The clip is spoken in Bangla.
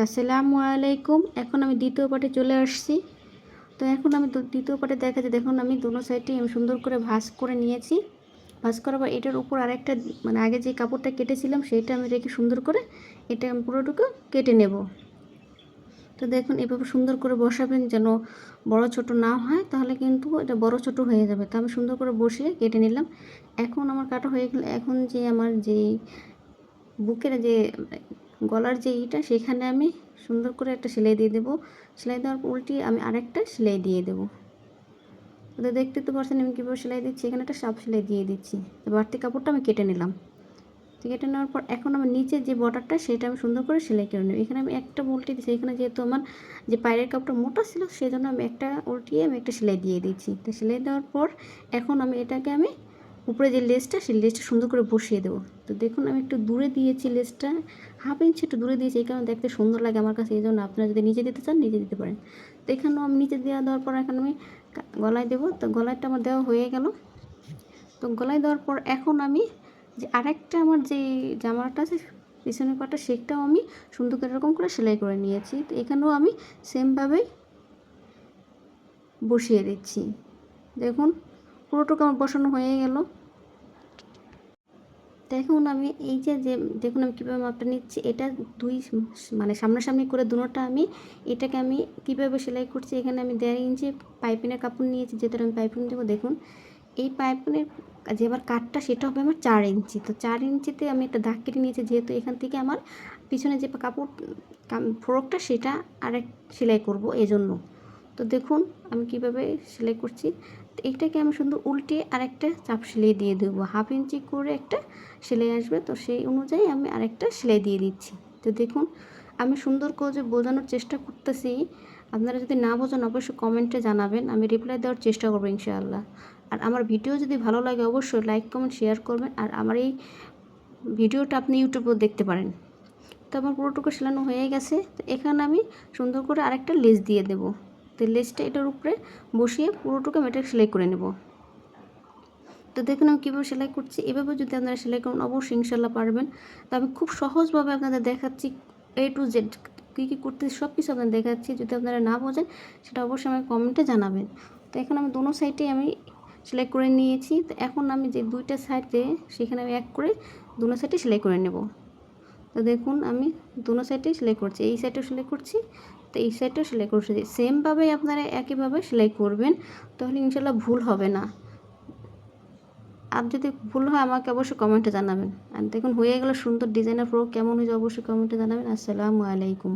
আসসালামু আলাইকুম। এখন আমি দ্বিতীয় পার্টে চলে আসছি। তো এখন আমি দ্বিতীয় পার্টে দেখাচ্ছি। দেখুন আমি দুটো সাইডেই আমি সুন্দর করে ভাঁজ করে নিয়েছি। ভাঁজ করার পর এটার উপর আরেকটা মানে আগে যে কাপড়টা কেটেছিলাম সেইটা আমি রেখে সুন্দর করে এটা আমি পুরোটুকু কেটে নেব। তো দেখুন এভাবে সুন্দর করে বসাবেন যেন বড় ছোট না হয়, তাহলে কিন্তু এটা বড় ছোট হয়ে যাবে। তো আমি সুন্দর করে বসিয়ে কেটে নিলাম। এখন আমার কাটা হয়ে গেল। এখন যে আমার যে বুকের যে গলার যে ইটা সেখানে আমি সুন্দর করে একটা সেলাই দিয়ে দেবো। সেলাই দেওয়ার পর উল্টিয়ে আমি আরেকটা সেলাই দিয়ে দেবো। তো দেখতে তো পারছেন আমি কীভাবে সেলাই দিচ্ছি। এখানে একটা সাপ সেলাই দিয়ে দিচ্ছি। তো বাড়তি কাপড়টা আমি কেটে নিলাম। তো কেটে নেওয়ার পর এখন আমার নিচে যে বর্ডারটা সেটা আমি সুন্দর করে সেলাই করে নেব। এখানে আমি একটা উল্টে দিচ্ছি। এখানে যেহেতু আমার যে পায়ের কাপড়টা মোটা ছিল সেই জন্য আমি একটা উল্টিয়ে আমি একটা সেলাই দিয়ে দিচ্ছি। তো সেলাই দেওয়ার পর এখন আমি এটাকে আমি উপরে যে লেসটা সেই লেসটা সুন্দর করে বসিয়ে দেবো। তো দেখুন আমি একটু দূরে দিয়েছি লেসটা, 1/2 ইঞ্চি একটু দূরে দিয়েছি। এই কারণে দেখতে সুন্দর লাগে আমার কাছে। এই জন্য আপনারা যদি নিচে দিতে চান নিচে দিতে পারেন। তো এখানেও আমি নিচে দেওয়ার পর এখন আমি গলায় দেবো। তো গলায়টা আমার দেওয়া হয়ে গেল। তো গলায় দেওয়ার পর এখন আমি যে আরেকটা আমার যে জামাটা আছে পিছনের পাটটা সেটাও আমি সুন্দর করে এরকম করে সেলাই করে নিয়েছি। তো এখানেও আমি সেমভাবেই বসিয়ে দিচ্ছি। দেখুন পুরোটুকু আমার বসানো হয়ে গেল। দেখুন আমি এই যে দেখুন আমি কীভাবে মাপটা নিচ্ছি। এটা দুই মানে সামনাসামনি করে দুটোটা আমি এটাকে আমি কীভাবে সেলাই করছি। এখানে আমি 1.5 ইঞ্চি পাইপিনের কাপড় নিয়েছি, যেটা আমি পাইপিং দেবো। দেখুন এই পাইপিনের যে আমার কাটটা সেটা হবে আমার 4 ইঞ্চি। তো 4 ইঞ্চিতে আমি একটা দাগ কেটে নিয়েছি, যেহেতু এখান থেকে আমার পিছনে যে কাপড় ফ্রকটা সেটা আরেক সেলাই করব এজন্য। তো দেখুন আমি কিভাবে সেলাই করছি। তো এইটাকে আমি সুন্দর উল্টে আরেকটা চাপ সেলাই দিয়ে দেবো। 1/2 ইঞ্চি করে একটা সেলাই আসবে, তো সেই অনুযায়ী আমি আরেকটা সেলাই দিয়ে দিচ্ছি। তো দেখুন আমি সুন্দর করে বোঝানোর চেষ্টা করতেছি। আপনারা যদি না বোঝেন অবশ্যই কমেন্টে জানাবেন, আমি রিপ্লাই দেওয়ার চেষ্টা করবো ইনশাআল্লাহ। আর আমার ভিডিও যদি ভালো লাগে অবশ্যই লাইক কমেন্ট শেয়ার করবেন। আর আমার এই ভিডিওটা আপনি ইউটিউবেও দেখতে পারেন। তো আমার পুরোটুকু সেলানো হয়ে গেছে। তো এখানে আমি সুন্দর করে আরেকটা লেস দিয়ে দেবো। তো লেসটা এটার উপরে বসিয়ে পুরোটুকু আমি এটা সেলাই করে নেব। তো দেখুন আমি কীভাবে সেলাই করছি। এভাবে যদি আপনারা সেলাই করুন অবশ্যই ইনশাল্লাহ পারবেন। তো আমি খুব সহজভাবে আপনাদের দেখাচ্ছি, A to Z কী কী করতেছি সব কিছু আপনাদের দেখাচ্ছি। যদি আপনারা না বোঝেন সেটা অবশ্যই আমাকে কমেন্টে জানাবেন। তো এখন আমি দোনো সাইডে আমি সেলাই করে নিয়েছি। তো এখন আমি যে দুইটা সাইডে সেখানে আমি এক করে দোনো সাইডে সেলাই করে নেব। তো দেখুন আমি দোনো সাইডেই সেলাই করছি, এই সাইডেও সেলাই করছি, তো এই সাইডেও সেলাই করছি। সেমভাবেই আপনারা একইভাবে সেলাই করবেন, তাহলে ইনশাল্লাহ ভুল হবে না। আর যদি ভুল হয় আমাকে অবশ্যই কমেন্টে জানাবেন। আর দেখুন হয়ে গেল সুন্দর ডিজাইনার ফ্রক। কেমন হয়েছে অবশ্যই কমেন্টে জানাবেন। আসসালামু আলাইকুম।